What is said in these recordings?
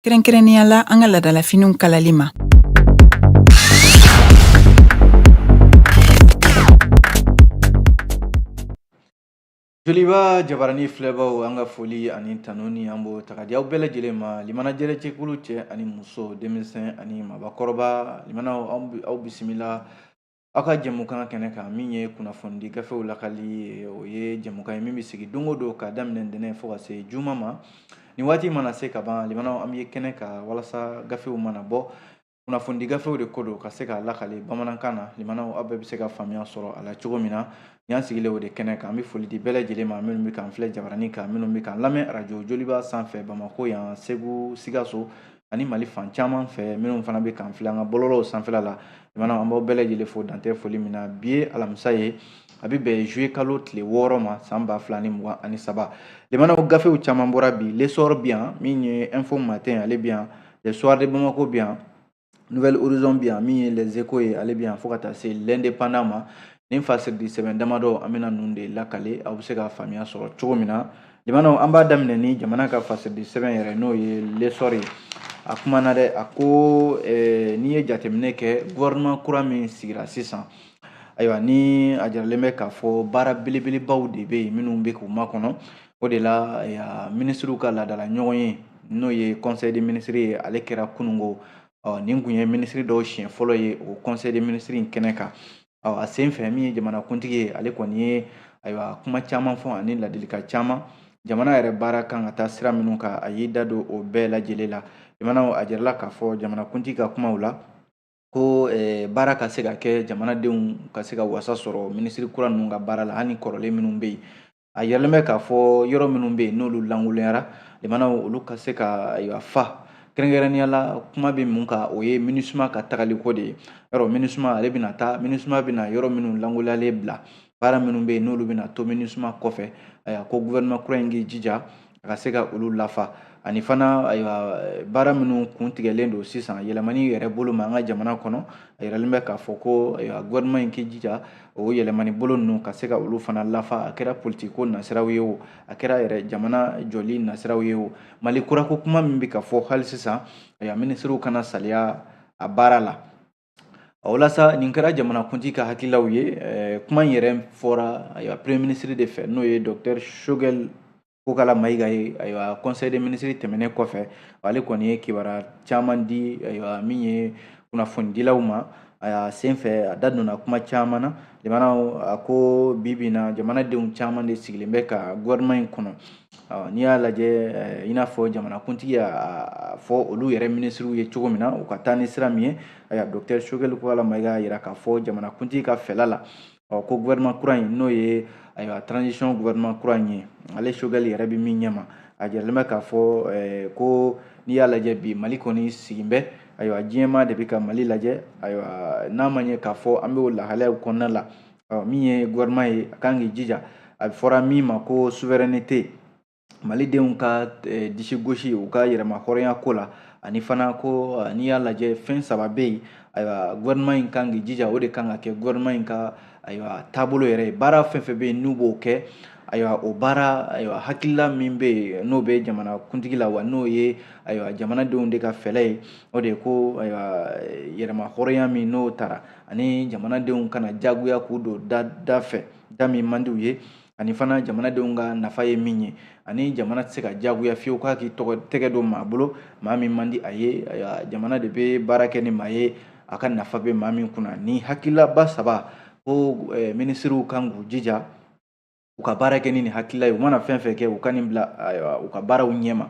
Kɛrɛnkɛrɛnnenya la an ka laadalafiniw kalali ma. Joliba Jabarani filɛbaw an ka foli ani tanu ni an b'o ta ka di aw bɛɛ lajɛlen ma limana jɛrɛjɛkulu cɛ ani muso denmisɛn ani mabakɔrɔba limanaw aw bisimila aw ka jɛmukan kɛnɛ kan min ye kunnafoni gafew lakali ye o ye jɛmukan ye min bɛ sigi don o don ka daminɛ ntɛnɛn fo ka se juma ma nin waati mana se ka ban limanaw an bɛ kɛnɛ ka walasa gafew mana bɔ kunnafoni gafew de ko don ka se ka lakale bamanankan na limanaw aw bɛɛ bɛ se ka faamuya sɔrɔ a la cogo min na y'an sigilen o de kɛnɛ kan an bɛ foli di bɛɛ lajɛlen ma minnu bɛ k'an filɛ Jabarani kan minnu bɛ k'an lamɛn arajo Joliba sanfɛ Bamako yan Segu Sikaso ani Mali fan caman fɛ minnu fana bɛ k'an filɛ an ka bɔlɔlɔw sanfɛla la limanaw an b'aw bɛɛ lajɛlen fo dantɛ foli min na bi ye alamisa ye a bɛ bɛn juillet kalo tile 6 ma san 2023 limanaw gafew caman bɔra bi l'essor bi yan min ye info matin ale bi yan le soir de Bamako bi yan Nouvelle Horizon bi yan min ye les échos ye ale bi yan fo ka taa se l'indépendant ma nin fasiridi sɛbɛn damadɔ an bɛna ninnu de lakale aw bɛ se ka faamuya sɔrɔ cogo min na limanaw an b'a daminɛ ni jamana ka fasiridi sɛbɛn yɛrɛ n'o ye l'essor ye a kumana dɛ a ko n'i ye jateminɛ kɛ gouvernement kura min sigira sisan ayiwa ni a jiralen bɛ k'a fɔ baara belebelebaw de bɛ yen minnu bɛ k'u makɔnɔ o de la ministres ka laadala ɲɔgɔn ye n'o ye conseil des ministres ye ale kɛra kunungo nin kun ye ministre dɔw siɲɛ fɔlɔ ye o conseil des ministres in kɛnɛ kan a sen fɛ min ye jamanakuntigi ye ale kɔni ye ayiwa kuma caman fɔ ani ladilikan caman jamana yɛrɛ baara kan ka taa sira minnu kan a y'i da don o bɛɛ lajɛlen la limanaw a jirala k'a fɔ jamanakuntigi ka kumaw la ko baara ka se ka kɛ jamanadenw ka se ka wasa sɔrɔ ministre kura ninnu ka baara la hali ni kɔrɔlen minnu bɛ yen a yiralen bɛ k'a fɔ yɔrɔ minnu bɛ yen n'olu langolonyara limanaw olu ka se ka ayiwa fa kɛrɛnkɛrɛnnenya la kuma bɛ mun kan o ye MINUSMA ka tagaliko de ye yɔrɔ MINUSMA ale bɛna taa MINUSMA bɛna yɔrɔ minnu langolonyalen bila baara minnu bɛ yen n'olu bɛna to MINUSMA kɔfɛ ayiwa ko gouvernement kura in k'i jija a ka se ka olu lafa ani fana ayiwa baara minnu kun tigɛlen don sisan yɛlɛmani yɛrɛ bolo ma an ka jamana kɔnɔ a yiralen bɛ k'a fɔ ko ayiwa gouvernement in k'i jija o yɛlɛmani bolo ninnu ka se ka olu fana lafa a kɛra politiko nasiraw ye o a kɛra yɛrɛ jamana jɔli nasiraw ye o Mali kurako kuma min bɛ ka fɔ hali sisan ayiwa ministrew kana saliya a baara la o la sa nin kɛra jamanakuntigi ka hakilaw ye kuma in yɛrɛ fɔra ayiwa premier ministre de fɛ n'o ye docteur Choguel Kokala Mayiga ye ayiwa conseil des ministres tɛmɛnen kɔfɛ ale kɔni ye kibaruya caman di ayiwa min ye kunnafonidilaw ma a sen fɛ a da donna kuma caman na limanaw a ko bi bi in na jamanadenw caman de sigilen bɛ ka gouvernement in kɔnɔ n'i y'a lajɛ i n'a fɔ jamanakuntigi y'a fɔ olu yɛrɛ ministres ye cogo min na u ka taa ni sira min ye ayiwa docteur Choguel Kokala Mayiga y'a jira k'a fɔ jamanakuntigi ka fɛla la ko gouvernement kura in n'o ye ayiwa transition gouvernement kura in ye ale Choguel yɛrɛ bɛ min ɲɛma a jiralen bɛ k'a fɔ ko n'i y'a lajɛ bi Mali kɔni sigin bɛ ayiwa diɲɛma de bɛ ka Mali lajɛ ayiwa n'a ma ɲɛ k'a fɔ an bɛ o lahalayaw kɔnɔna la min ye gouvernement ye a kan k'i jija a fɔra min ma ko souveraineté malidenw ka disi gosi u ka yɛrɛma hɔrɔnya ko la ani fana ko n'i y'a lajɛ fɛn saba bɛ yen ayiwa gouvernement in kan k'i jija o de kan ka kɛ gouvernement in ka ayiwa taabolo yɛrɛ ye baara fɛn fɛn bɛ yen n'u b'o kɛ ayiwa o baara ayiwa hakilila min bɛ yen n'o bɛ jamanakuntigi la wa n'o ye ayiwa jamanadenw de ka fɛlɛ ye o de ye ko ayiwa yɛrɛma hɔrɔnya min n'o taara ani jamanadenw kana jagoya k'u don da fɛ da min man di u ye ani fana jamanadenw ka nafa ye min ye ani jamana tɛ se ka jagoya fiyewu k'a k'i tɛgɛ don maa bolo maa min man di a ye ayiwa jamana de bɛ baara kɛ ni maa ye a ka nafa bɛ maa min kunna ni hakililaba saba ko ministrew kan k'u jija u ka baara kɛ ni nin hakilila ye u mana fɛn fɛn kɛ u ka nin bila u ka baaraw ɲɛma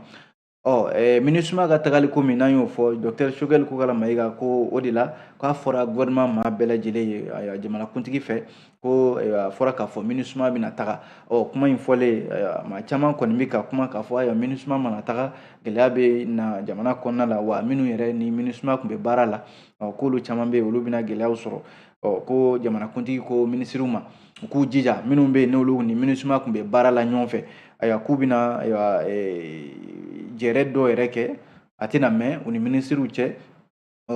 MINUSMA ka tagaliko min n'an y'o fɔ docteur Choguel Kokala Mayiga ko o de la k'a fɔra gouvernement maa bɛɛ lajɛlen ye ayiwa jamanakuntigi fɛ ko a fɔra k'a fɔ MINUSMA bɛna taga kuma in fɔlen maa caman kɔni bɛ ka kuma k'a fɔ ayiwa MINUSMA mana taga gɛlɛya bɛ na jamana kɔnɔna la wa minnu yɛrɛ ni MINUSMA tun bɛ baara la k'olu caman bɛ yen olu bɛna gɛlɛyaw sɔrɔ ko jamanakuntigi ko ministrew ma u k'u jija minnu bɛ yen n'olu ni MINUSMA tun bɛ baara la ɲɔgɔn fɛ ayiwa k'u bɛna ayiwa jɛrɛ dɔ yɛrɛ kɛ a tɛna mɛn u ni ministrew cɛ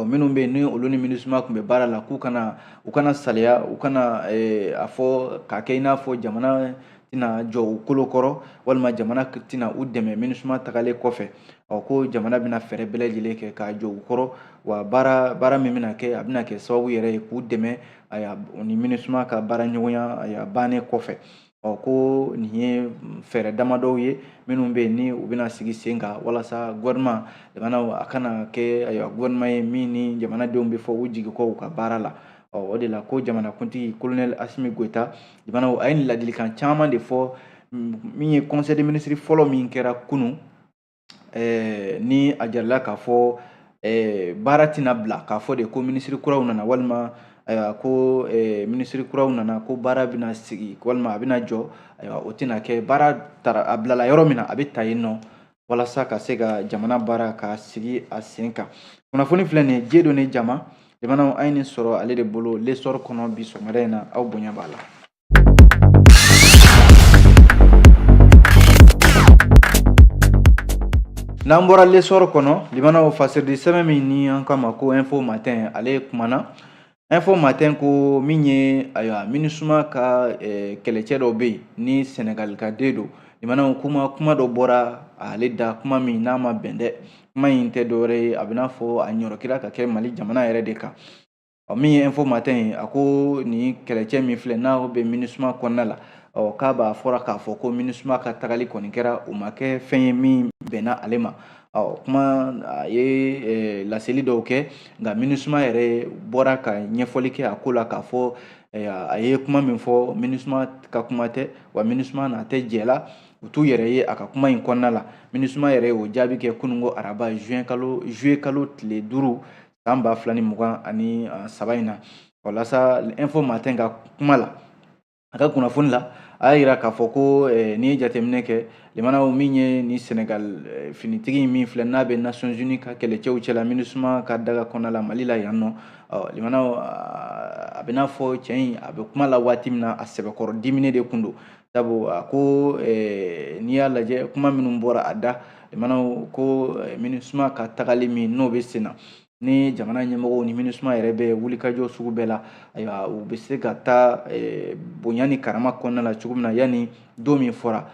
minnu bɛ yen ni olu ni MINUSMA tun bɛ baara la k'u kana saliya u kana a fɔ k'a kɛ i n'a fɔ jamana tina jɔ u kolo kɔrɔ walima jamana tina u dɛmɛ MINUSMA tagalen kɔfɛ ko jamana bɛna fɛɛrɛ bɛɛ lajɛlen kɛ k'a jɔ u kɔrɔ wa baara min bɛna kɛ a bɛna kɛ sababu yɛrɛ ye k'u dɛmɛ ni MINUSMA ka baara ɲɔgɔnya bannen kɔfɛ ko nin ye fɛɛrɛ damadɔw ye minnu bɛ yen ni u bɛna sigi sen kan walasa gouvernement jamana a kana kɛ gouvernement ye min ni jamanadenw bɛ fɔ u jigi kɔ u ka baara la o de la ko jamanakuntigi colonel Asimi Goita jamana a ye ladilikan caman de fɔ min ye conseil des ministres fɔlɔ min kɛra kunun ni a jarala k'a fɔ baara tɛna bila k'a fɔ de ko ministre kuraw nana walima ko ministre kuraw nana ko baara bɛna sigi walima a bɛna jɔ o tɛna kɛ baara a bilala yɔrɔ min na a bɛ ta yen nɔ walasa ka se ka jamana baara ka sigi a sen kan kunnafoni filɛ nin ye Dieu ni jama jamana a ye nin sɔrɔ ale de bolo l'essor kɔnɔ bi sɔgɔmada in na aw bonya b'a la. N'an bɔra l'essor kɔnɔ limanaw fasiridi sɛbɛn min ni an k'a ma ko info matin ale kumana info matin ko min ye MINUSMA ka kɛlɛcɛ dɔ bɛ yen ni Senegal ka den don limanaw kuma dɔ bɔra ale da kuma min n'a ma bɛn dɛ kuma in tɛ dɔwɛrɛ ye a bɛ n'a fɔ a ɲɔrɔkira ka kɛ Mali jamana yɛrɛ de kan min ye info matin a ko ni kɛlɛcɛ min filɛ n'a bɛ MINUSMA kɔnɔna la k'a b'a fɔra k'a fɔ ko MINUSMA ka tagali kɔni kɛra o ma kɛ fɛn ye min bɛnna ale ma kuma a ye laseli dɔw kɛ nka MINUSMA yɛrɛ bɔra ka ɲɛfɔli kɛ a ko la k'a fɔ a ye kuma min fɔ MINUSMA ka kuma tɛ wa MINUSMA n'a tɛ jɛ la u t'u yɛrɛ ye a ka kuma in kɔnɔna la MINUSMA yɛrɛ y'o jaabi kɛ kunungo araba juillet kalo tile 5 san 2023 in na walasa info matin ka kuma la a ka kunnafoni la a y'a jira k'a fɔ ko n'i ye jateminɛ kɛ limanaw min ye ni Senegal finitigi min filɛ n'a bɛ Nations Unies ka kɛlɛcɛw cɛla MINUSMA ka daga kɔnɔna la Mali la yan nɔ limanaw a bɛ n'a fɔ cɛ in a bɛ kuma la waati min na a sɛbɛkɔrɔ dimine de kun don sabu a ko n'i y'a lajɛ kuma minnu bɔra a da limanaw ko MINUSMA ka tagali min n'o bɛ sen na ni jamana ɲɛmɔgɔw ni MINUSMA yɛrɛ bɛ wulikajɔ sugu bɛɛ la ayiwa u bɛ se ka taa bonya ni karama kɔnɔna la cogo min na yanni don min fɔra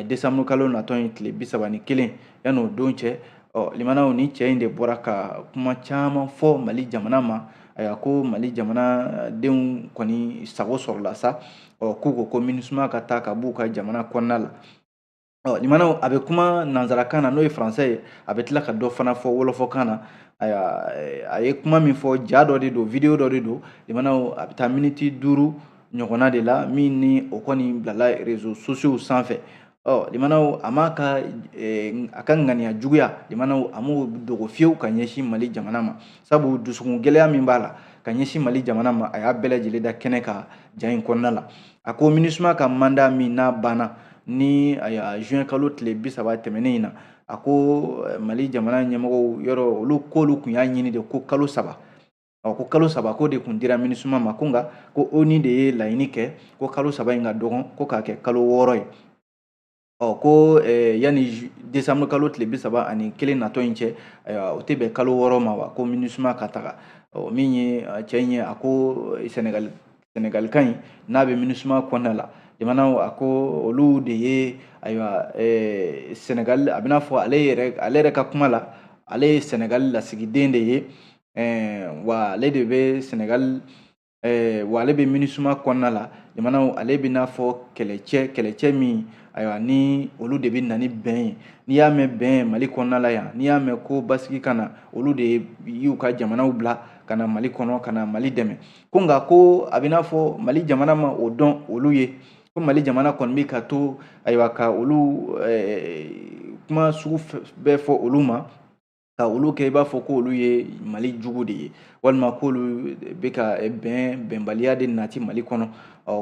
décembre kalo natɔ in tile 31 yanni o don cɛ limanaw ni cɛ in de bɔra ka kuma caman fɔ Mali jamana ma ayiwa ko Mali jamana denw kɔni sago sɔrɔla sa k'u ko MINUSMA ka taa ka b'u ka jamana kɔnɔna la limanaw a bɛ kuma nanzarakan na n'o ye français ye a bɛ tila ka dɔ fana fɔ wolofɔkan na a ye kuma min fɔ ja dɔ de don video dɔ de don limanaw a bɛ taa miniti 5 ɲɔgɔnna de la min ni o kɔni bilala réseaux sociaux sanfɛ limanaw a ma ka a ka ŋaniya juguya limanaw a m'o dogo fiyewu ka ɲɛsin Mali jamana ma sabu dusukun gɛlɛya min b'a la ka ɲɛsin Mali jamana ma a y'a bɛɛ lajɛlen da kɛnɛ ka ja in kɔnɔna la a ko MINUSMA ka mandat min n'a banna ni juin kalo tile 30 tɛmɛnen in na a ko Mali jamana ɲɛmɔgɔw yɔrɔ olu k'olu kun y'a ɲini de ko kalo 3 ko kalo 3 ko de kun dira MINUSMA ma ko nka ko ONU de ye laɲini kɛ ko kalo 3 in ka dɔgɔn ko k'a kɛ kalo 6 ye ko yanni décembre kalo tile 31 natɔ in cɛ o tɛ bɛn kalo 6 ma wa ko MINUSMA ka taga min ye cɛ in ye a ko Senegal kan in n'a bɛ MINUSMA kɔnɔna la limanaw a ko olu de ye ayiwa Senegal a bɛna fɔ ale yɛrɛ ka kuma la ale ye Senegal lasigiden de ye wa ale de bɛ Senegal wa ale bɛ MINUSMA kɔnɔna la limanaw ale bɛ n'a fɔ kɛlɛcɛ min ayiwa ni olu de bɛ na ni bɛn ye n'i y'a mɛn bɛn Mali kɔnɔna la yan n'i y'a mɛn ko basigi ka na olu de y'u ka jamanaw bila ka na Mali kɔnɔ ka na Mali dɛmɛ ko nka ko a bɛ n'a fɔ Mali jamana ma o dɔn olu ye ko Mali jamana kɔni bɛ ka to ayiwa ka olu kuma sugu bɛɛ fɔ olu ma ka olu kɛ i b'a fɔ ko olu ye Mali jugu de ye walima k'olu bɛ ka bɛnbaliya de nati Mali kɔnɔ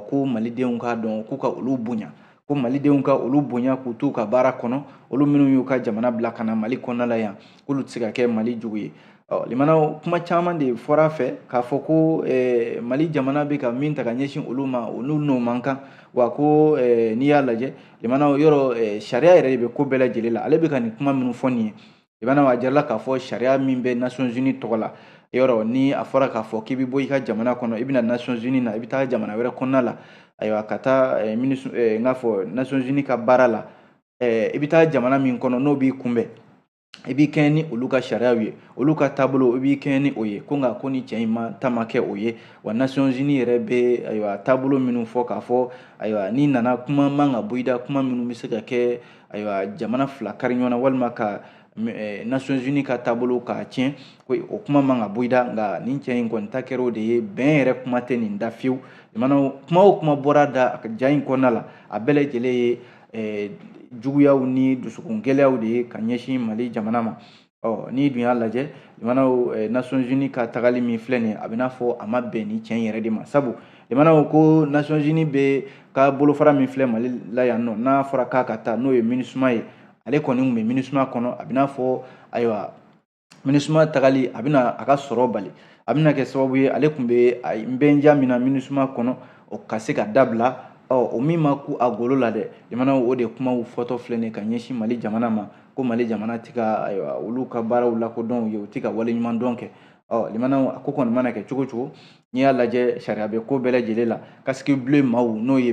ko malidenw k'a dɔn k'u ka olu bonya ko malidenw ka olu bonya k'u t'u ka baara kɔnɔ olu minnu y'u ka jamana bila ka na Mali kɔnɔna la yan k'olu tɛ se ka kɛ Mali jugu ye limanaw kuma caman de fɔra fɛ k'a fɔ ko Mali jamana bɛ ka min ta ka ɲɛsin olu ma olu n'o man kan wa ko n'i y'a lajɛ limanaw yɔrɔ sariya yɛrɛ de bɛ ko bɛɛ lajɛlen la ale bɛ ka nin kuma minnu fɔ nin ye limanaw a jarala k'a fɔ sariya min bɛ Nations Unies tɔgɔ la yɔrɔ ni a fɔra k'a fɔ k'i bɛ bɔ i ka jamana kɔnɔ i bɛna Nations Unies na i bɛ taa jamana wɛrɛ kɔnɔna la ayiwa ka taa n k'a fɔ Nations Unies ka baara la i bɛ taa jamana min kɔnɔ n'o b'i kunbɛn i b'i kɛɲɛ ni olu ka sariyaw ye olu ka taabolo i b'i kɛɲɛ ni o ye ko nka ko ni cɛ in ma ta ma kɛ o ye wa Nations Unies yɛrɛ bɛ ayiwa taabolo minnu fɔ k'a fɔ ayiwa n'i nana kuma man ka bɔ i da kuma minnu bɛ se ka kɛ ayiwa jamana fila kari ɲɔgɔn na walima ka Nations Unies ka taabolo k'a tiɲɛ ko o kuma man ka bɔ i da nka nin cɛ in kɔni ta kɛra o de ye bɛn yɛrɛ kuma tɛ nin da fiyewu kuma o kuma bɔra da ja in kɔnɔna la a bɛɛ lajɛlen ye juguyaw ni dusukun gɛlɛyaw de ye ka ɲɛsin Mali jamana ma n'i dun y'a lajɛ Nations Unies ka tagali min filɛ nin ye a bɛ n'a fɔ a ma bɛn ni cɛn yɛrɛ de ma sabu ko Nations Unies bɛ ka bolofara min filɛ Mali la yan nɔ n'a fɔra k'a ka taa n'o ye MINUSMA ye ale kɔni tun bɛ MINUSMA kɔnɔ a bɛ n'a fɔ ayiwa MINUSMA tagali a bɛna a ka sɔrɔ bali a bɛna kɛ sababu ye ale tun bɛ nbɛnja min na MINUSMA kɔnɔ o ka se ka dabila o min ma ku a golo la dɛ o de kumaw fɔtɔ filɛ nin ka ɲɛsin Mali jamana ma ko Mali jamana tɛ ka olu ka baaraw lakodɔn u ye u tɛ ka waleɲuman dɔn kɛ a ko kɔni mana kɛ cogo cogo n'i y'a lajɛ sariya bɛ ko bɛɛ lajɛlen la casque bleu maaw n'o ye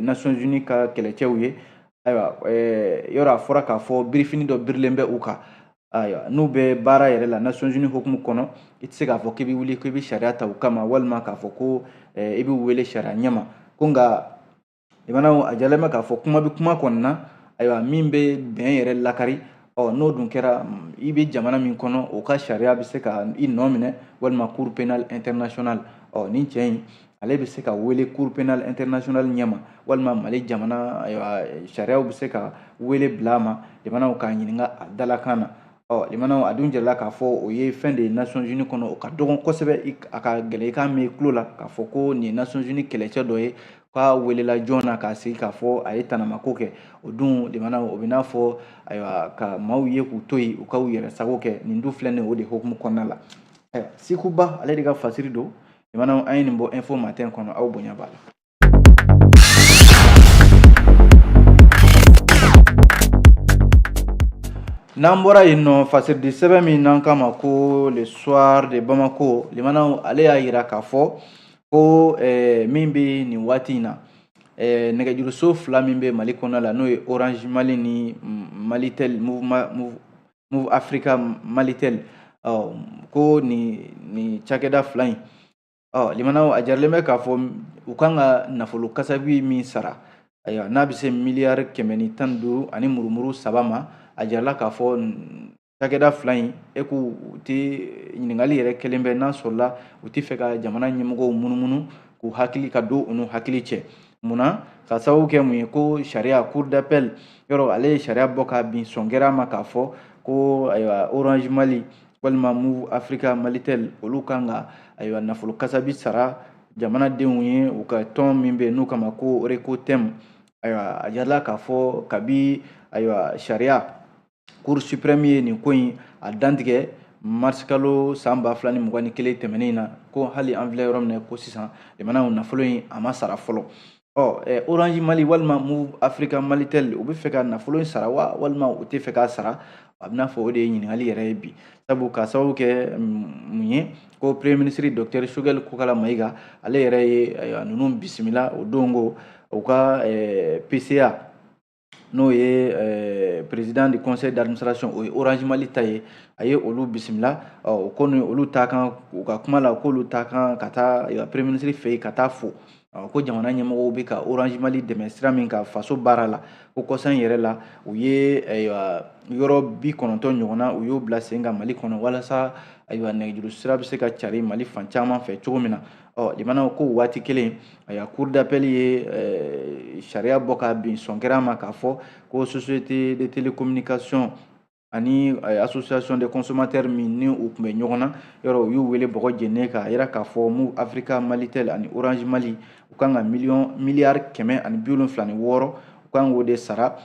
Nations Unies ka kɛlɛcɛw ye ayiwa yɔrɔ a fɔra k'a fɔ birifini dɔ birilen bɛ u kan ayiwa n'u bɛ baara yɛrɛ la Nations Unies hukumu kɔnɔ i tɛ se k'a fɔ k'i bɛ wuli k'i bɛ sariya ta u kama walima k'a fɔ ko i bɛ wele sariya ɲɛma ko nka a jalen bɛ k'a fɔ kuma bɛ kuma kɔni na ayiwa min bɛ bɛn yɛrɛ lakari n'o dun kɛra i bɛ jamana min kɔnɔ o ka sariya bɛ se ka i nɔ minɛ walima Cour pénale internationale nin cɛ in ale bɛ se ka wele Cour pénale internationale ɲɛma walima Mali jamana sariyaw bɛ se ka wele bila a ma k'a ɲininka a dalakan na a dun jɛla k'a fɔ o ye fɛn de ye Nations Unies kɔnɔ o ka dɔgɔn kosɛbɛ a ka gɛlɛn i k'a mɛn i tulo la k'a fɔ ko nin ye Nations Unies kɛlɛcɛ dɔ ye k'a welela joona k'a sigi k'a fɔ a ye tanamako kɛ o dun o bɛ n'a fɔ ayiwa ka maaw ye k'u to yen u ka u yɛrɛ sago kɛ nin dun filɛ nin ye o de hukumu kɔnɔna la Sekuba ale de ka fasiri don an ye nin bɔ info matin kɔnɔ aw bonya b'a la. N'an bɔra yen nɔ fasiridi sɛbɛn min n'an k'a ma ko le soir de Bamako ale y'a jira k'a fɔ ko min bɛ nin waati in na nɛgɛjuruso fila min bɛ Mali kɔnɔna la n'o ye Orange Mali ni Malitel Move Africa Malitel ko nin cakɛda fila in a jaralen bɛ k'a fɔ u kan ka nafolo kasabi min sara ayiwa n'a bɛ se miliyari 115 ani murumuru 3 ma a jarala k'a fɔ cakɛda fila in k'u tɛ ɲininkali yɛrɛ kelen bɛ n'a sɔrɔla u tɛ fɛ ka jamana ɲɛmɔgɔw munumunu k'u hakili ka don u n'u hakili cɛ munna ka sababu kɛ mun ye ko sariya Cour d'appel yɔrɔ ale ye sariya bɔ ka bin sɔngɛrɛ ma k'a fɔ ko ayiwa Orange Mali walima Move Africa Malitel olu kan ka ayiwa nafolo kasabi sara jamanadenw ye u ka tɔn min bɛ yen n'u kama ko Recotem ayiwa a jarala k'a fɔ kabi ayiwa sariya Cour suprême ye nin ko in a dantigɛ mars kalo san 2021 tɛmɛnen na ko hali an filɛ yɔrɔ min na ko sisan nafolo in a ma sara fɔlɔ Orange Mali walima Move Africa Malitel u bɛ fɛ ka nafolo in sara walima u tɛ fɛ k'a sara a bɛ n'a fɔ o de ye ɲininkali yɛrɛ ye bi sabu ka sababu kɛ mun ye ko premier ministre Dr Choguel Kokala Mayiga ale yɛrɛ ye ninnu bisimila o don ko u ka PCA n'o ye président du conseil d'administration o ye Orange Mali ta ye a ye olu bisimila ko olu ta kan u ka kuma la k'olu ta kan ka taa premier ministre fɛ yen ka taa fo ko jamana ɲɛmɔgɔw bɛ ka Orange Mali dɛmɛ sira min ka faso baara la ko kɔsan yɛrɛ la u ye yɔrɔ 90 ɲɔgɔnna u y'o bila sen kan Mali kɔnɔ walasa nɛgɛjuru sira bɛ se ka cari Mali fan caman fɛ cogo min na ko waati kelen Cour d'appel ye sariya bɔ ka bin sɔnkɛrɛ ma k'a fɔ ko société de télécommunication ani association des consommateurs min ni u tun bɛ ɲɔgɔn na yɔrɔ u y'u wele bɔgɔ jɛnnen k'a yira k'a fɔ Move Africa Malitel ani Orange Mali u kan ka miliyari 176 u kan k'o de sara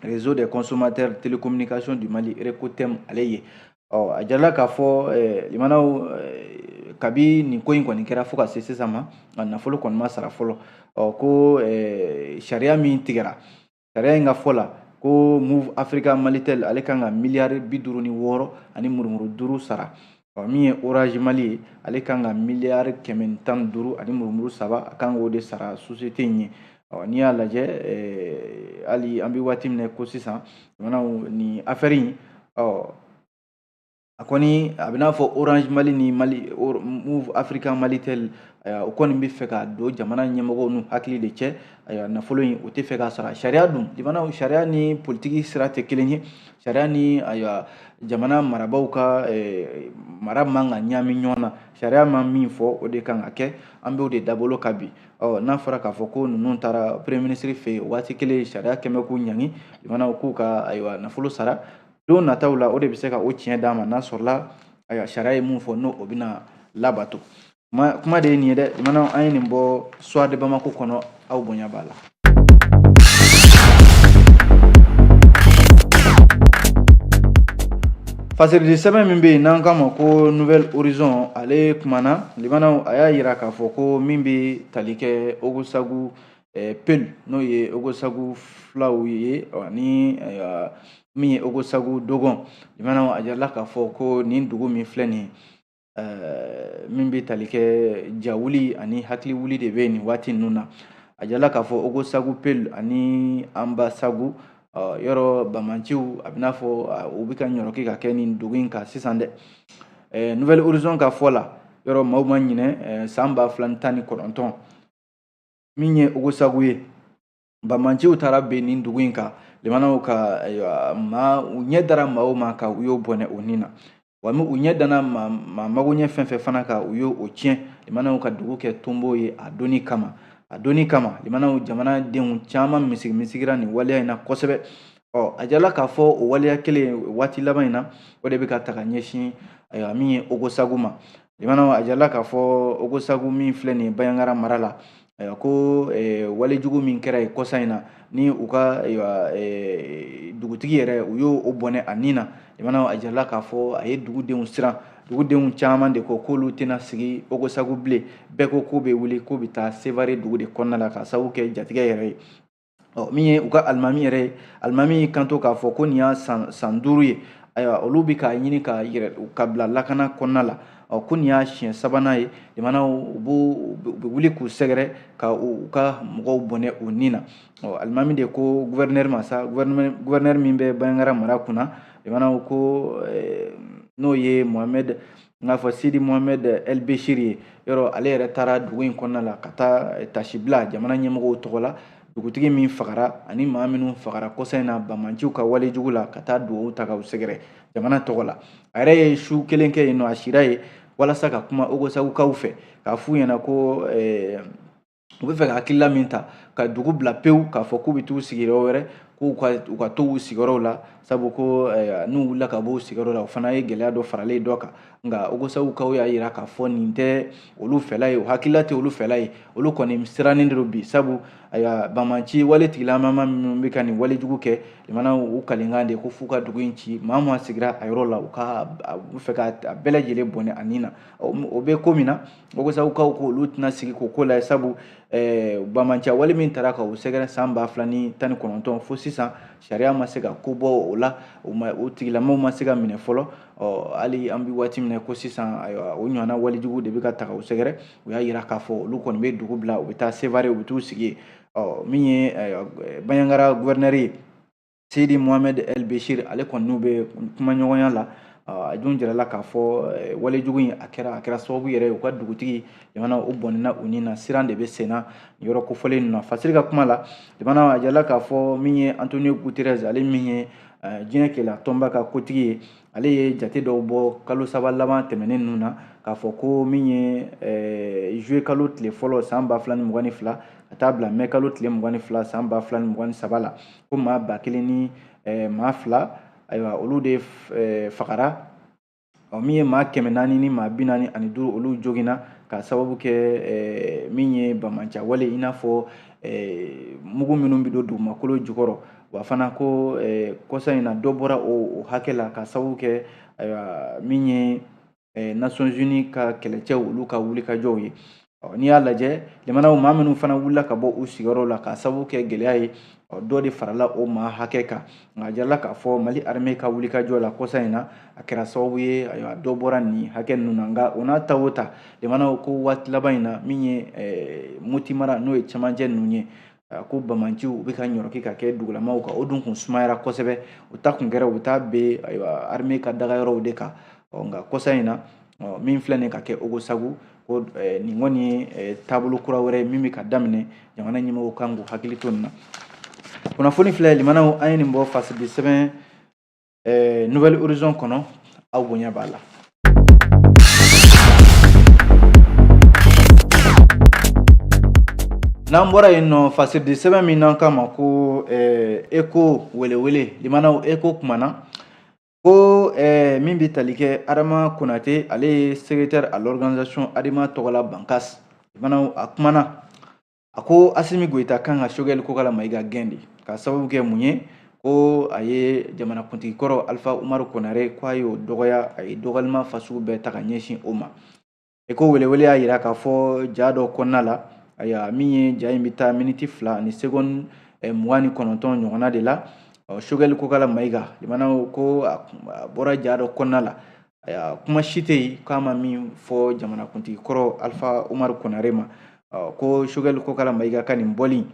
réseau des consommateurs télécommunication du Mali Recotem ale ye a jarala k'a fɔ kabi nin ko in kɔni kɛra fo ka se sisan ma nafolo kɔni ma sara fɔlɔ ko sariya min tigɛra sariya in ka fɔ la ko Move Africa Malitel ale kan ka miliyari 56 ani murumuru 5 sara min ye Orange Mali ale kan ka miliyari 115 ani murumuru 3 a kan k'o de sara société in ye n'i y'a lajɛ hali an bɛ waati min na ko sisan ni affaire in a kɔni a bɛ n'a fɔ Orange Mali ni Move Africa Malitel o kɔni bɛ fɛ ka don jamana ɲɛmɔgɔw n'u hakili de cɛ nafolo in o tɛ fɛ ka sara sariya dun sariya ni politiki sira tɛ kelen ye sariya ni jamana marabaaw ka mara man ka ɲami ɲɔgɔn na sariya ma min fɔ o de kan ka kɛ an b'o de dabolo ka bi n'a fɔra k'a fɔ ko ninnu taara premier ministre fɛ yen waati kelen sariya kɛmɛ k'u ɲangi k'u ka nafolo sara don nataw la o de bɛ se ka o tiɲɛ d'a ma n'a sɔrɔla sariya ye mun fɔ n'o o bɛna labato kuma de ye nin ye dɛ an ye nin bɔ Soir de Bamako kɔnɔ aw bonya b'a la. Fasɛrɛdi sɛbɛn min bɛ yen n'an k'a ma ko Nouvel Horizon ale kumana a y'a yira k'a fɔ ko min bɛ tali kɛ Ogosagu PEL n'o ye Ogosagu fulaw ye ani min ye Ogosagu Dogon a jirala k'a fɔ ko nin dugu min filɛ nin min bɛ tali kɛ jawuli ani hakili wuli de bɛ nin waati ninnu na a jirala k'a fɔ Ogosagu PEL ani Anbasagu yɔrɔ Bamanciw a bɛ n'a fɔ u bɛ ka ɲɔrɔki ka kɛ nin dugu in kan sisan dɛ Nouvel Horizon ka fɔ la yɔrɔ maaw ma ɲinɛ san 2019 min ye Ogosagu ye Bamanciw taara ben nin dugu in kan ka u ɲɛ dara maaw ma ka u y'o bɔnɛ o nin na wa u ɲɛ dana maa mago ɲɛ fɛn fɛn fana ka u y'o tiɲɛ ka dugu kɛ tonbo ye a donni kama jamanadenw caman misigira nin waleya in na kosɛbɛ a jirala k'a fɔ o waleya kelen waati laban in na o de bɛ ka taga ɲɛsin min ye Ogosagu ma a jirala k'a fɔ Ogosagu min filɛ nin Bayaŋara mara la ko walejugu min kɛra yen kɔsa in na ni u ka dugutigi yɛrɛ u y'o bɔnɛ a nin na a jirala k'a fɔ a ye dugudenw siran dugudenw caman de ko k'olu tɛna sigi Ogosagu bilen bɛɛ ko k'u bɛ wuli k'u bɛ taa Sevare dugu de kɔnɔna la ka sababu kɛ jatigɛ yɛrɛ ye min ye u ka alimami yɛrɛ ye alimami kanto k'a fɔ ko nin y'a san 5 ye olu bɛ k'a ɲini ka bila lakana kɔnɔna la ko nin y'a siɲɛ 3nan ye u bɛ wuli k'u sɛgɛrɛ ka u ka mɔgɔw bɔnɛ o nin na alimami de ko gouverneur ma sa gouverneur min bɛ Bayaŋara mara kunna ko n'o ye Mohamed n'a fɔ Sidi Mohamed El Béchir ye yɔrɔ ale yɛrɛ taara dugu in kɔnɔna la ka taa tasibila jamana ɲɛmɔgɔw tɔgɔ la dugutigi min fagara ani maa minnu fagara kɔsa in na Bamanciw ka walejugu la ka taa dugawu ta k'u sɛgɛrɛ jamana tɔgɔ la a yɛrɛ ye su kelen kɛ yen nɔ a sira ye walasa ka kuma Ogosagukaw fɛ k'a f'u ɲɛna ko u bɛ fɛ ka hakilila min ta ka dugu bila pewu k'a fɔ k'u bɛ t'u sigiyɔrɔ wɛrɛ k'u ka to u sigiyɔrɔw la sabu ko n'u wulila ka bɔ u sigiyɔrɔ la o fana ye gɛlɛya dɔ faralen dɔ kan nka Ogosagukaw y'a jira k'a fɔ nin tɛ olu fɛla ye o hakilila tɛ olu fɛla ye olu kɔni sirannen de don bi sabu Bamanci wale tigilamama minnu bɛ ka nin walejugu kɛ u kalenkan de ko f'u ka dugu in ci maa ma sigira a yɔrɔ la u fɛ ka bɛɛ lajɛlen bɔnɛ a nin na o bɛ ko min na Ogosagukaw ko olu tɛna sigi k'o ko la sabu Bamanciya wale min taara ka u sɛgɛrɛ san 2019 fo sisan sariya ma se ka ko bɔ o la o tigilamaw ma se ka minɛ fɔlɔ hali an bɛ waati min na ko sisan o ɲɔgɔnna walejugu de bɛ ka taga u sɛgɛrɛ u y'a jira k'a fɔ olu kɔni bɛ dugu bila u bɛ taa Sevare u bɛ t'u sigi min ye Bayaŋara gouverneur ye Sidi Mohamed El Béchir ale kɔni n'u bɛ kumaɲɔgɔnya la a dun jirala k'a fɔ walejugu in a kɛra sababu yɛrɛ u ka dugutigi o bɔnɛna u nin na siran de bɛ senna yɔrɔ kofɔlen ninnu na fasiri ka kuma la a jirala k'a fɔ min ye Antonio Guterres ale min ye diɲɛ kɛlɛ tɔnba ka kotigi ye ale ye jate dɔw bɔ kalo 3 laban tɛmɛnen ninnu na k'a fɔ ko min ye juillet kalo tile fɔlɔ san 2022 ka taa bila mai kalo tile 22 san 2023 la ko maa 1000 ni maa 2 ayiwa olu de fagara min ye maa 400 ni maa 45 olu joginna ka sababu kɛ min ye Bamanciya wale i n'a fɔ mugu minnu bɛ don dugumakolo jukɔrɔ wa fana ko kɔsa in na dɔ bɔra o hakɛ la ka sababu kɛ min ye Nations Unies ka kɛlɛcɛw olu ka wulikajɔw ye n'i y'a lajɛ limanaw maa minnu fana wulila ka bɔ u sigiyɔrɔ la k'a sababu kɛ gɛlɛya ye dɔ de farala o maa hakɛ kan nka a jirala k'a fɔ mali armée ka wulikajɔ la kɔsa in na a kɛra sababu ye ayiwa dɔ bɔra nin hakɛ ninnu na nka o n'a ta o ta limanaw ko waati laban in na min ye moti mara n'o ye cɛmancɛ ninnu ye ko bamanciw u bɛ ka ɲɔrɔki ka kɛ dugulamaw kan o dun kun sumayara kosɛbɛ u ta kun kɛra u taa bɛn ayiwa armée ka dagayɔrɔw de kan nka kɔsa in na min filɛ nin ka kɛ Ogosagu ko nin kɔni ye taabolo kura wɛrɛ ye min bɛ ka daminɛ jamana ɲɛmɔgɔw kan k'u hakili to nin na kunnafoni filɛ limanaw an ye nin bɔ fasidi sɛbɛn Nouvelle Horizon kɔnɔ aw bonya b'a la. N'an bɔra yen nɔ fasidi sɛbɛn min n'an k'a ma ko Eco welewele limanaw Eco kumana ko min bɛ tali kɛ Adama Konate ale ye secrétaire à l'organisation Adama Tɔgɔla Bankas limanaw a kumana a ko Asimi Goyita kan ka Choguel Kokala Mayiga gɛn de ka sababu kɛ mun ye ko a ye jamanakuntigi kɔrɔ Alpha Umaru Konare ko a y'o dɔgɔya a ye dɔgɔlima fasugu bɛɛ ta ka ɲɛsin o ma Eco welewele y'a jira k'a fɔ ja dɔ kɔnɔna la ayiwa min ye ja in bɛ taa miniti 2 ni seconde 29 ɲɔgɔnna de la Choguel Kokala Mayiga limanaw ko a bɔra ja dɔ kɔnɔna la ayiwa kuma si tɛ yen k'a ma min fɔ jamanakuntigi kɔrɔ Alpha Umaru Konare ma ko Choguel Kokala Mayiga ka nin bɔli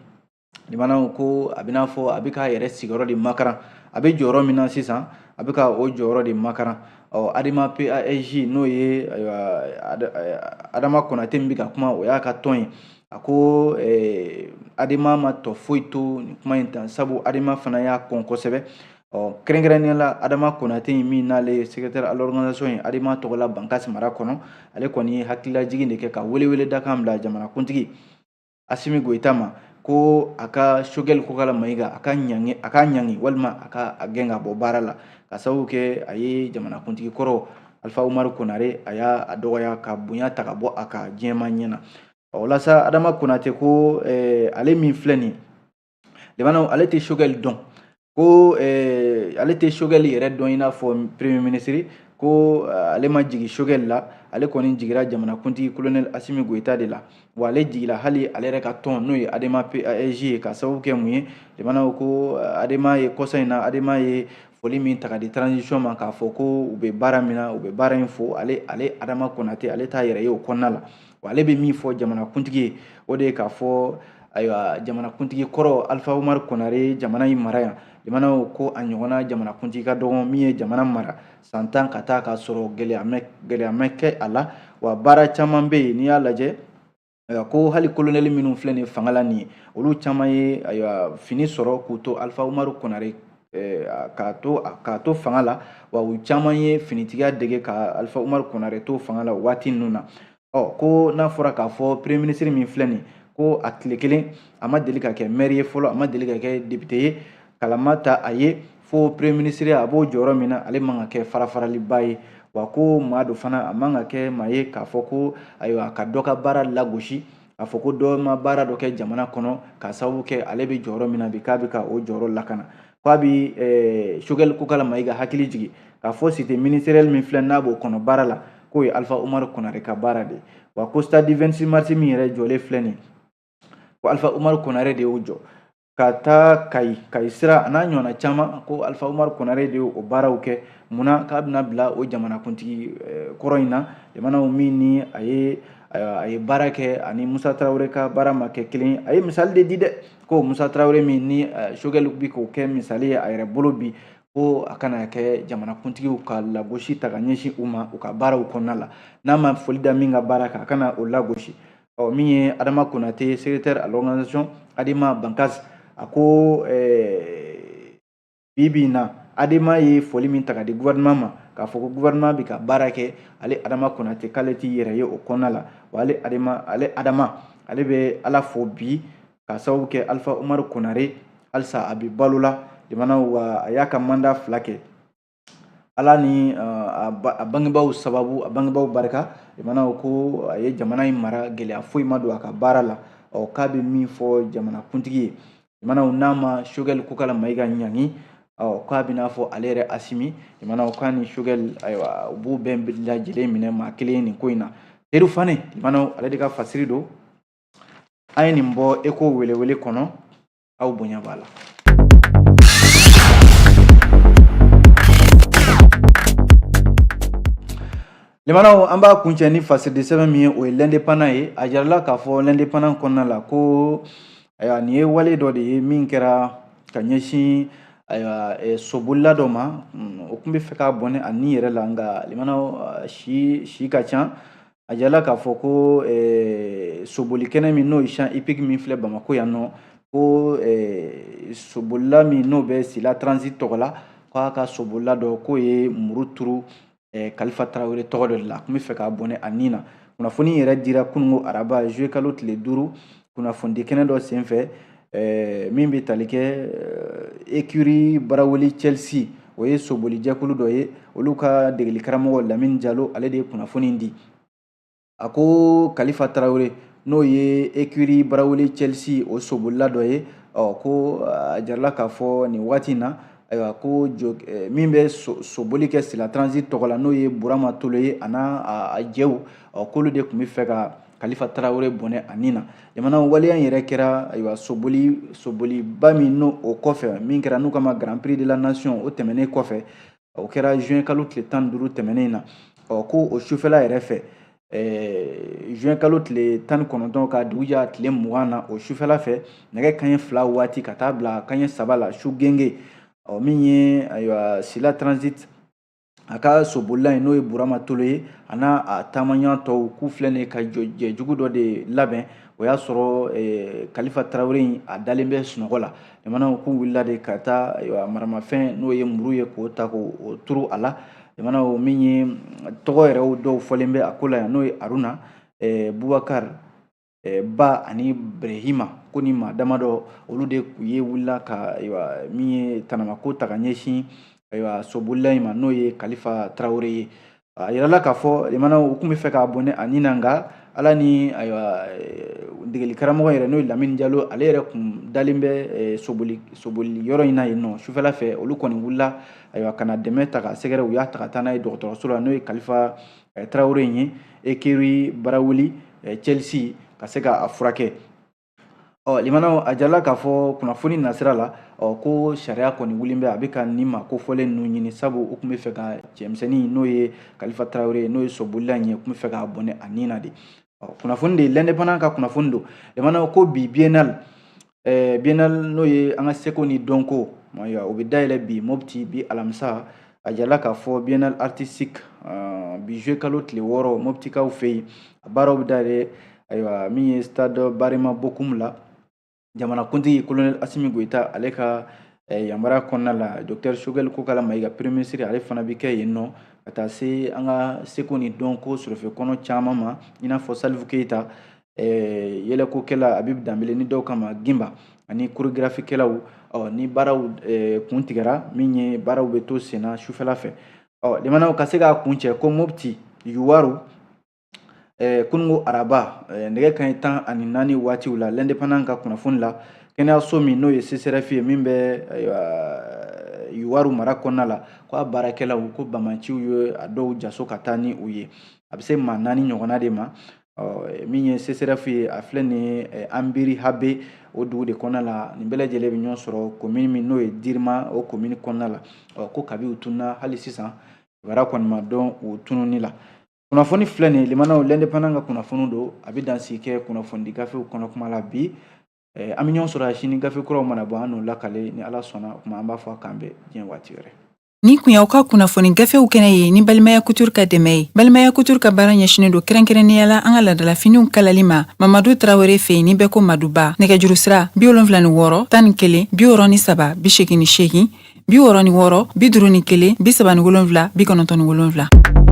limanaw ko a bɛna fɔ a bɛ k'a yɛrɛ sigiyɔrɔ de makaran a bɛ jɔyɔrɔ min na sisan a bɛ ka o jɔyɔrɔ de makaran Adama PASJ n'o ye Adama Konate min bɛ ka kuma o y'a ka tɔn ye a ko Adama ma tɔ foyi to nin kuma in tan sabu Adama fana y'a kɔn kosɛbɛ kɛrɛnkɛrɛnnenya la Adama Konate min n'ale ye secrétaire à l'organisation ye Adama Tɔgɔla Bankas mara kɔnɔ ale kɔni ye hakililajigin de kɛ ka welewele dakan bila jamanakuntigi Asimi Goyita ma ko a ka Choguel Kokala Mayiga a ka ɲangi walima a ka a gɛn ka bɔ baara la ka sababu kɛ a ye jamanakuntigi kɔrɔ Alpha Umaru Konare a y'a dɔgɔya ka bonya ta ka bɔ a ka diɲɛma ɲɛna walasa Adama Konate ko ale min filɛ nin limanaw ale tɛ Choguel dɔn ko ale tɛ Choguel yɛrɛ dɔn i n'a fɔ premier ministre ko ale ma jigi Choguel la ale kɔni jigira jamanakuntigi colonel Asimi Goyita de la wa ale jigila hali ale yɛrɛ ka tɔn n'o ye Adama PASJ ye ka sababu kɛ mun ye limanaw ko Adama ye kɔsa in na Adama ye foli min ta ka di transition ma k'a fɔ ko u bɛ baara min na u bɛ baara in fɔ ale Adama Konate ale t'a yɛrɛ ye o kɔnɔna la wa ale bɛ min fɔ jamanakuntigi ye o de ye k'a fɔ ayiwa jamanakuntigi kɔrɔ Alpha Umaru Konare jamana in mara yan limanaw ko a ɲɔgɔnna jamanakuntigi ka dɔgɔ min ye jamana mara san 10 ka taa ka sɔrɔ gɛlɛya mɛ kɛ a la wa baara caman bɛ yen n'i y'a lajɛ ko hali colonel minnu filɛ nin fanga la nin ye olu caman ye ayiwa fini sɔrɔ k'u to Alpha Umaru Konare k'a to fanga la wa u caman ye finitigiya dege ka Alpha Umaru Konare to fanga la waati ninnu na ko n'a fɔra k'a fɔ premier ministre min filɛ nin ko a tile kelen a ma deli ka kɛ maire ye fɔlɔ a ma deli ka kɛ député ye kalama ta a ye fo premier ministre a b'o jɔyɔrɔ min na ale man ka kɛ farafaraliba ye wa ko maa dɔ fana a man ka kɛ maa ye k'a fɔ ko ayiwa ka dɔ ka baara lagosi k'a fɔ ko dɔ ma baara dɔ kɛ jamana kɔnɔ k'a sababu kɛ ale bɛ jɔyɔrɔ min na bi k'a bɛ ka o jɔyɔrɔ lakana k'a bɛ Choguel Kokala Mayiga hakili jigin k'a fɔ cité ministérielle min filɛ n'a b'o kɔnɔ baara la k'o ye Alpha Umaru Konare ka baara de ye wa ko stade 26 mars min yɛrɛ jɔlen filɛ nin ko Alpha Umaru Konare de y'o jɔ ka taa Kayi sira a n'a ɲɔgɔnna caman ko Alpha Umaru Konare de y'o baaraw kɛ munna k'a bɛna bila o jamanakuntigi kɔrɔ in na limanaw min ni a ye baara kɛ ani Musa Tarawele ka baara ma kɛ kelen ye a ye misali de di dɛ ko Musa Tarawele min ni Choguel bɛ k'o kɛ misali ye a yɛrɛ bolo bi ko a kana kɛ jamanakuntigiw ka lagosi ta ka ɲɛsin u ma u ka baaraw kɔnɔna la n'a ma foli da min ka baara kan a kana o lagosi min ye Adama Konate secrétaire à l'organisation Adama Bankas a ko bi in na Adama ye foli min ta ka di gouvernement ma k'a fɔ ko gouvernement bɛ ka baara kɛ ale Adama Konate k'ale t'i yɛrɛ ye o kɔnɔna la wa ale Adama ale bɛ Ala fo bi ka sababu kɛ Alpha Umaru Konare halisa a bɛ balo la limanaw a y'a ka mandat 2 kɛ Ala ni a bangebaaw sababu a bangebaaw barika limanaw ko a ye jamana in mara gɛlɛya foyi ma don a ka baara la k'a bɛ min fɔ jamanakuntigi ye limanaw n'a ma Choguel Kokala Mayiga ɲangi k'a bɛna fɔ ale yɛrɛ Asimi limanaw k'a ni Choguel ayiwa u b'u bɛɛ lajɛlen minɛ maa kelen nin ko in na Seydou Fane limanaw ale de ka fasiri do an ye nin bɔ Eko welewele kɔnɔ aw bonya b'a la. Limanaw an b'a kuncɛ ni fasiridi sɛbɛn min ye o ye l'indépendant ye a jarala k'a fɔ l'indépendant kɔnɔna la ko nin ye wale dɔ de ye min kɛra ka ɲɛsin sobolila dɔ ma o tun bɛ fɛ k'a bɔnɛ a ni yɛrɛ la nka limanaw si ka ca a jarala k'a fɔ ko soboli kɛnɛ min n'o ye champ hippique min filɛ Bamako yan nɔ ko sobolila min n'o bɛ Sila Transit tɔgɔ la k'a ka sobolila dɔ k'o ye muru turu Kalifa Tarawele tɔgɔ dɔ de la tun bɛ fɛ k'a bɔnɛ a ni na kunnafoni yɛrɛ dira kunungo araba juillet kalo tile 5 kunnafoni kɛnɛ dɔ senfɛ min bɛ tali kɛ écurie Baraweli Chelsea o ye soboli jɛkulu dɔ ye olu ka degeli karamɔgɔ Lamine Jalo ale de ye kunnafoni di a ko Kalifa Tarawele n'o ye écurie Baraweli Chelsea o sobolila dɔ ye ko a jarala k'a fɔ nin waati in na ayiwa ko min bɛ soboli kɛ Sila Transit tɔgɔ la n'o ye Burama Tolo ye a n'a jɛw k'olu de tun bɛ fɛ ka Kalifa Tarawele bɔnɛ a ni na jamana waleya yɛrɛ kɛra ayiwa soboliba min n'o o kɔfɛ min kɛra n'u kama Grand Prix de la Nation o tɛmɛnen kɔfɛ o kɛra juin kalo tile 15 tɛmɛnen na ko o sufɛla yɛrɛ fɛ juin kalo tile 19 ka dugu jɛ tile 20 na o sufɛla fɛ nɛgɛ kanɲɛ 2 waati ka taa bila kanɲɛ 3 la su genge min ye ayiwa Sila Transit a ka sobolila n'o ye Burama Tolo ye a n'a taamaɲa tɔw k'u filɛ nin ka jɛjugu dɔ de labɛn o y'a sɔrɔ Kalifa Tarawele a dalen bɛ sunɔgɔ la jamanaw k'u wulila de ka taa maramafɛn n'o ye muru ye k'o ta k'o turu a la jamanaw min ye tɔgɔ yɛrɛ dɔw fɔlen bɛ a ko la yan n'o ye Aruna Bubakar Ba ani Brehima ko ni maa damadɔ olu de ye wulila ka min ye tanamako ta ka ɲɛsin sobolila in ma n'o ye Kalifa Tarawele ye a yirala k'a fɔ limanaw u tun bɛ fɛ k'a bɔnɛ a ni na nka ala ni degeli karamɔgɔ yɛrɛ n'o ye Lamine Jalo ale yɛrɛ kun dalen bɛ soboli yɔrɔ in na yen nɔ sufɛla fɛ olu kɔni wulila ka na dɛmɛ ta ka sɛgɛrɛ u y'a ta ka taa n'a ye dɔgɔtɔrɔso la n'o ye Kalifa Tarawele in ye écurie Baraweli Chelsea ka se k'a furakɛ limanaw a jarala k'a fɔ kunnafoni nasira la ko sariya kɔni wulen bɛ a bɛ ka nin ma ko fɔlen ninnu ɲini sabu u tun bɛ fɛ ka cɛmisɛnnin n'o ye Kalifa Tarawele n'o ye sobolila in ye u tun bɛ fɛ k'a bɔnɛ a ni na de kunnafoni de l'indépendant ka kunnafoni don limanaw ko bi biennale n'o ye an ka seko ni dɔnko o bɛ dayɛlɛ bi Mopti bi alamisa a jarala k'a fɔ biennale artistique bi juillet kalo tile 6 Moptikaw fɛ yen a baaraw bɛ dayɛlɛ ayiwa min ye stade Barima Bokum la jamanakuntigi colonel Asimi Goita ale ka yamaruya kɔnɔna la docteur Choguel Kokala Mayiga premier ministre ale fana bɛ kɛ yen nɔ ka taa se an ka seko ni dɔnko sɔrɔfɛ kɔnɔ caman ma i n'a fɔ Salifu Keita yɛlɛkokɛla Abibu Danbele ni dɔw kama Gimba ani chorégraphie kɛlaw ni baaraw kun tigɛra min ye baaraw bɛ to senna sufɛla fɛ limanaw ka se k'a kuncɛ ko Mopti Yuwaru kunungo araba nɛgɛ kanɲɛ 14 waatiw la l'indépendant ka kunnafoni la kɛnɛyaso min n'o ye CCRF ye min bɛ Yuwaru mara kɔnɔna la ko a baarakɛlaw ko bamaciw ye a dɔw jaso ka taa ni u ye a bɛ se maa 4 ɲɔgɔnna de ma min ye CCRF ye a filɛ nin ye Anbiri Habe o dugu de kɔnɔna la nin bɛɛ lajɛlen bɛ ɲɔgɔn sɔrɔ commune min n'o ye Dirima o commune kɔnɔna la ko kabi u tununa hali sisan kibaruya kɔni ma dɔn u tununi la kunnafoni filɛ nin limanaw l'indépendant ka kunnafoni don a bɛ dansigi kɛ kunnafoni di gafew kɔnɔ kuma la bi an bɛ ɲɔgɔn sɔrɔ a sini gafe kuraw mana bɔ an n'u lakale ni ala sɔnna kuma an b'a fɔ k'an bɛ diɲɛ waati wɛrɛ. Ni kun y'aw ka kunnafoni gafew kɛnɛ ye ni Balimaya Couture ka dɛmɛ ye Balimaya Couture ka baara ɲɛsinnen don kɛrɛnkɛrɛnnenya la an ka ladalafiniw kalali ma Mamadu Tarawele fɛ yen ni bɛɛ ko Maduba nɛgɛjuru sira 76 13 63 88 66 66 51 51 37 97